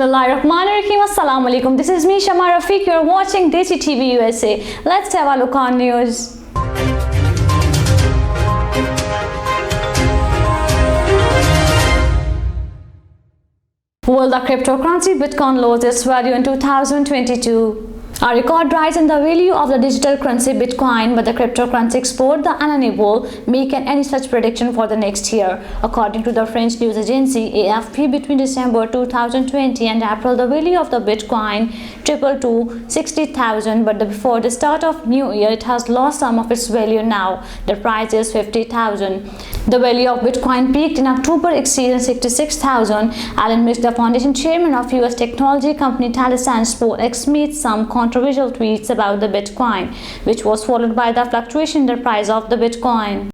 Bismillahirrahmanirrahim. Assalamu alaikum. This is me, Shama Rafique. You're watching DESI TV USA. Let's have a look on news. Will the cryptocurrency Bitcoin lose its value in 2022? A record rise in the value of the digital currency Bitcoin, but the cryptocurrency expert, the unable make any such prediction for the next year. According to the French news agency AFP, between December 2020 and April, the value of the Bitcoin tripled to 60,000, but before the start of new year, it has lost some of its value now. The price is 50,000. The value of Bitcoin peaked in October, exceeding 66,000. Alan Mix, the foundation chairman of US technology company Talisman X, made some controversial tweets about the Bitcoin, which was followed by the fluctuation in the price of the Bitcoin.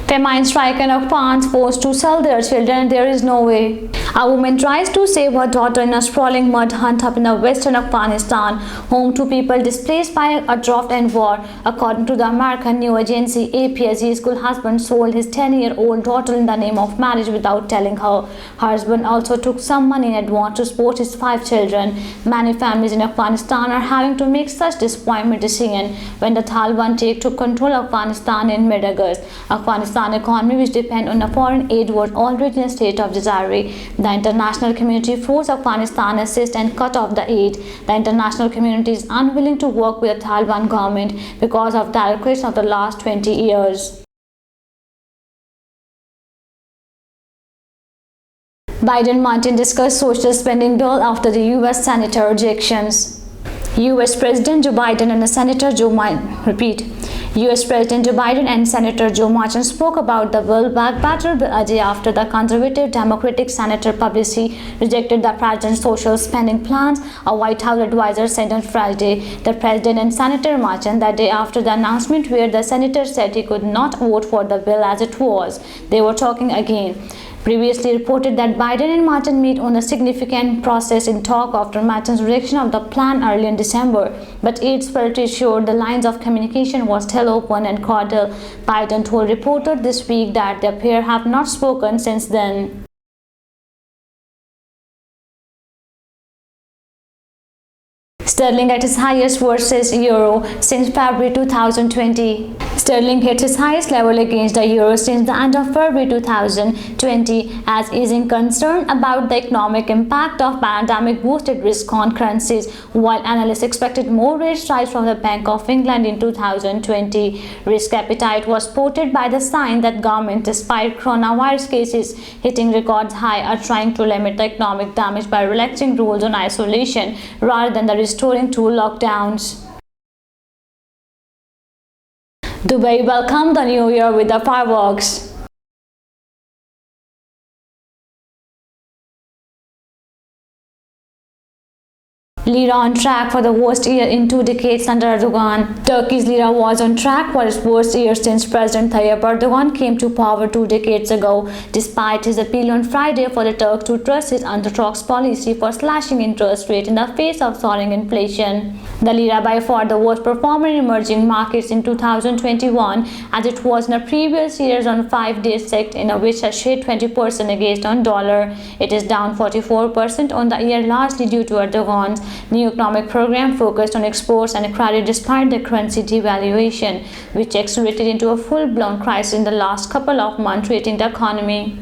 Famine strike and parents forced to sell their children. There is no way. A woman tries to save her daughter in a sprawling mud hut up in the western Afghanistan, home to people displaced by a drought and war. According to the American news agency AP, a school husband sold his 10-year-old daughter in the name of marriage without telling her. Her husband also took some money in advance to support his 5 children. Many families in Afghanistan are having to make such disappointment decision when the Taliban took control of Afghanistan in mid-August. Afghanistan economy, which depend on a foreign aid, was already in a state of disarray. The international community forced Afghanistan assist and cut off the aid. The international community is unwilling to work with the Taliban government because of the requests of the last 20 years. Biden-Martin discussed social spending bill after the US Senator rejections. US President Joe Biden and Senator Joe Manchin US President Joe Biden and Senator Joe Manchin spoke about the bill back better a day after the conservative Democratic Senator publicly rejected the president's social spending plans, a White House advisor said on Friday. The president and Senator Manchin that day after the announcement, where the senator said he could not vote for the bill as it was. They were talking again. Previously reported that Biden and Manchin met on a significant process in talk after Manchin's rejection of the plan early in December, but aides felt assured the lines of communication was still open and cordial. Biden told reporters this week that the pair have not spoken since then. Sterling at its highest versus euro since February 2020. Sterling hit its highest level against the euro since the end of February 2020, as easing concern about the economic impact of pandemic boosted risk on currencies, while analysts expected more rate rise from the Bank of England in 2020. Risk appetite was supported by the sign that government, despite coronavirus cases hitting records high, are trying to limit the economic damage by relaxing rules on isolation rather than the restoring to lockdowns. Dubai welcomed the new year with the fireworks. Lira on track for the worst year in 2 decades under Erdogan. Turkey's lira was on track for its worst year since President Tayyip Erdogan came to power 2 decades ago, despite his appeal on Friday for the Turks to trust his unorthodox policy for slashing interest rate in the face of soaring inflation. The lira by far the worst performer in emerging markets in 2021, as it was in the previous years on 5-day sect, in which it shed 20% against on dollar. It is down 44% on the year, largely due to Erdogan's new economic program focused on exports and credit despite the currency devaluation, which accelerated into a full-blown crisis in the last couple of months, rating the economy.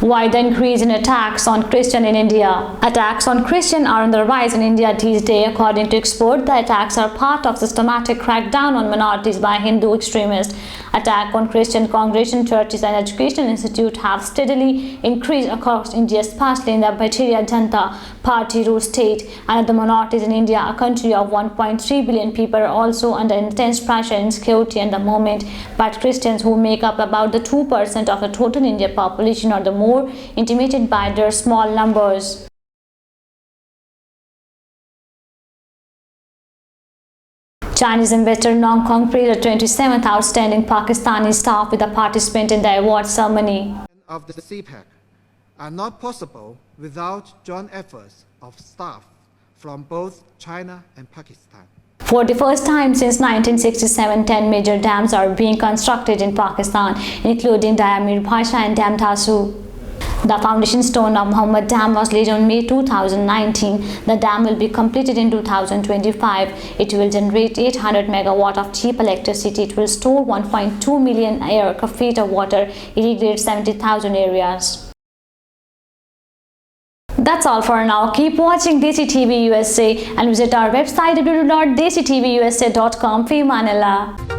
Why the increase in attacks on Christians in India? Attacks on Christians are on the rise in India these days. According to experts, the attacks are part of systematic crackdown on minorities by Hindu extremists. Attacks on Christian congregations, churches and educational institutes have steadily increased across India, especially in the Bharatiya Janata Party-ruled state. And the minorities in India, a country of 1.3 billion people, are also under intense pressure and insecurity at the moment. But Christians, who make up about the 2% of the total Indian population, are the more intimidated by their small numbers. Chinese investor in Hong Kong praised the 27th outstanding Pakistani staff with a participant in the award ceremony. Of the CPEC are not possible without joint efforts of staff from both China and Pakistan. For the first time since 1967, 10 major dams are being constructed in Pakistan, including Dam Mir Bhasha and Dam Tasu. The foundation stone of Muhammad Dam was laid on May 2019. The dam will be completed in 2025. It will generate 800 megawatt of cheap electricity. It will store 1.2 million acre feet of water, irrigate 70,000 areas. That's all for now. Keep watching DESI TV USA and visit our website www.desitvusa.com. Fi Manila.